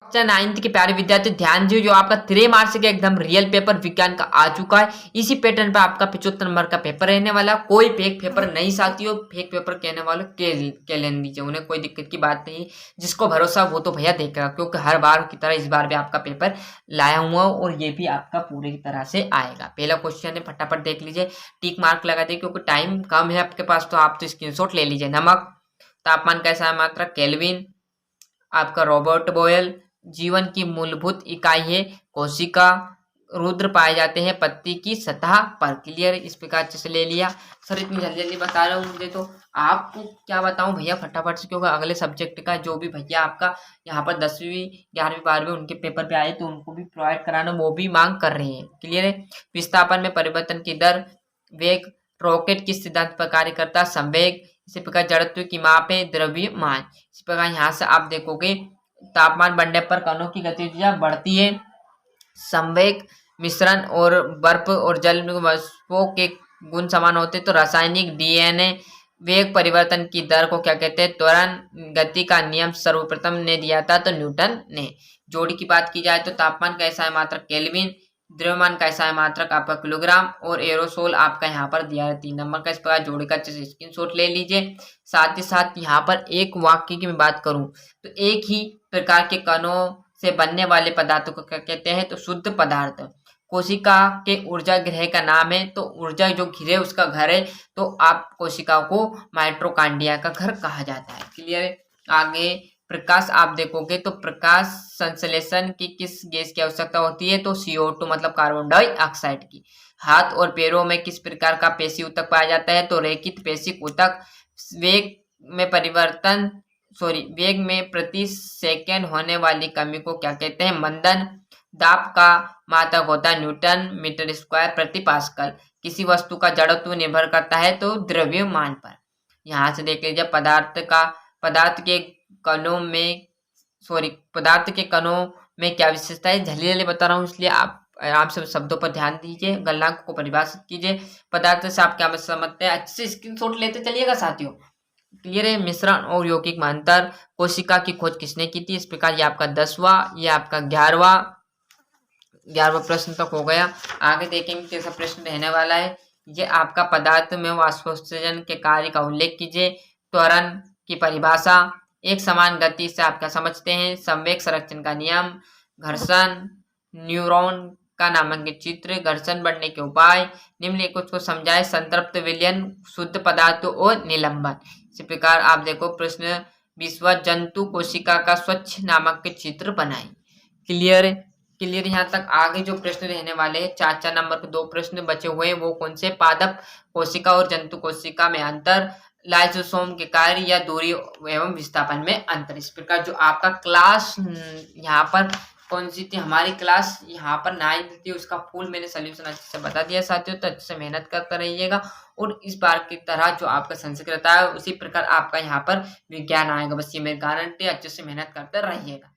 कक्षा 9th के प्यारे विद्यार्थी ध्यान दीजिए, जो आपका 3 मार्च का एकदम रियल पेपर विज्ञान का आ चुका है। इसी पैटर्न पे आपका 75 नंबर का पेपर रहने वाला। कोई फेक पेपर नहीं साथियों, फेक पेपर कहने वालों के लेने दीजिए, उन्हें कोई दिक्कत की बात नहीं। जिसको भरोसा वो तो भैया देखेगा, क्योंकि हर बार की तरह इस बार भी आपका पेपर लाया हुआ और ये भी आपका पूरी तरह से आएगा। पहला क्वेश्चन है, फटाफट देख लीजिए, टिक मार्क लगा दे क्योंकि टाइम कम है आपके पास, तो आप तो स्क्रीनशॉट ले लीजिए। नमक तापमान कैसा है, मात्रा केल्विन। आपका रॉबर्ट बॉयल, जीवन की मूलभूत इकाई है कोशिका। रुद्र पाए जाते हैं पत्ती की सतह पर। क्लियर, इस प्रकार अच्छे से ले लिया। सर इतनी जल्दी जल्दी बता रहा हूँ, मुझे तो आपको क्या बताऊं भैया फटाफट से, क्योंकि अगले सब्जेक्ट का जो भी भैया आपका यहाँ पर 10वीं 11वीं 12वीं उनके पेपर पे आए तो उनको भी प्रोवाइड कराना, वो भी मांग कर रहे हैं। क्लियर है। विस्थापन में परिवर्तन की दर, वेग, रॉकेट किस सिद्धांत पर कार्य करता है, संवेग। इसी प्रकार जड़त्व की माप है, द्रव्यमान। इस प्रकार यहाँ से आप देखोगे तापमान बढ़ने पर कणों की गतिविधि बढ़ती है। संवेग, मिश्रण और बर्फ और जल में वस्तुओं के गुण समान होते तो रासायनिक डीएनए। वेग परिवर्तन की दर को क्या कहते हैं, त्वरण। गति का नियम सर्वप्रथम ने दिया था तो न्यूटन ने। जोड़ी की बात की जाए तो तापमान कैसा है, मात्रक केल्विन। द्रव्यमान कैसा है, मात्रक आपका किलोग्राम। और एरोसोल आपका यहाँ पर दिया है 3 नंबर का। इस प्रकार जोड़ी का अच्छे से स्क्रीनशॉट ले लीजिए। साथ ही साथ यहाँ पर एक वाक्य की मैं बात करूं तो एक ही प्रकार के कणों से बनने वाले पदार्थों को क्या कहते हैं, तो शुद्ध पदार्थ। कोशिका के ऊर्जा गृह का नाम है, तो ऊर्जा जो घिरे उसका घर है, तो आप कोशिका को माइटोकांड्रिया का घर कहा जाता है। क्लियर है। आगे प्रकाश आप देखोगे तो प्रकाश संश्लेषण की किस गैस की आवश्यकता होती है, तो CO2 मतलब कार्बन डाइऑक्साइड की। हाथ और पैरों में किस प्रकार का पेशी ऊतक पाया जाता है, तो रेखित पेशी ऊतक। वेग में परिवर्तन वेग में प्रति सेकेंड होने वाली कमी को क्या कहते हैं, मंदन। दाब का मात्रक होता है न्यूटन मीटर स्क्वायर प्रति पास्कल। किसी वस्तु का जड़त्व निर्भर करता है तो द्रव्यमान पर। यहाँ से देख लीजिए पदार्थ के कणों में क्या विशेषता है, जल्दी जल्दी बता रहा हूँ इसलिए आप आराम से शब्दों पर ध्यान दीजिए, गलनांक को परिभाषित कीजिए। पदार्थ से आप क्या समझते हैं, अच्छे से स्क्रीनशॉट लेते चलिएगा साथियों। क्लियर है। मिश्रण और यौगिक में अंतर, कोशिका की खोज किसने की थी। इस प्रकार ये आपका 10वां, ये आपका 11वां प्रश्न तक हो गया। आगे देखेंगे कैसा प्रश्न रहने वाला है। ये आपका पदार्थ में वाष्पोत्सर्जन के कार्य का उल्लेख कीजिए। त्वरण की परिभाषा, एक समान गति से आप क्या समझते हैं, संवेग संरक्षण का नियम। घर्षण, न्यूरॉन का नामांकित चित्र। घर्षण बढ़ने के उपाय, निम्नलिखित को समझाए। संतृप्त विलयन, शुद्ध पदार्थ और निलंबन। इसी प्रकार आप देखो प्रश्न 20वां, जंतु कोशिका का स्वच्छ नामांकित चित्र बनाए। Clear clear. यहाँ तक आगे जो प्रश्न रहने वाले हैं 4 नंबर के 2 प्रश्न बचे हुए हैं, वो कौन से, पादप कोशिका और जंतु कोशिका में अंतर, लाइसोसोम के कार्य या दूरी एवं विस्थापन में अंतर। इस प्रकार जो आपका क्लास यहाँ पर कौन सी थी, हमारी क्लास यहाँ पर 9th थी, उसका फुल मैंने सोल्यूशन अच्छे से बता दिया साथियों, तो अच्छे से मेहनत करते रहिएगा। और इस बार की तरह जो आपका संस्कृत है उसी प्रकार आपका यहाँ पर विज्ञान आएगा, बस ये मेरी गारंटी। अच्छे से मेहनत करते रहिएगा।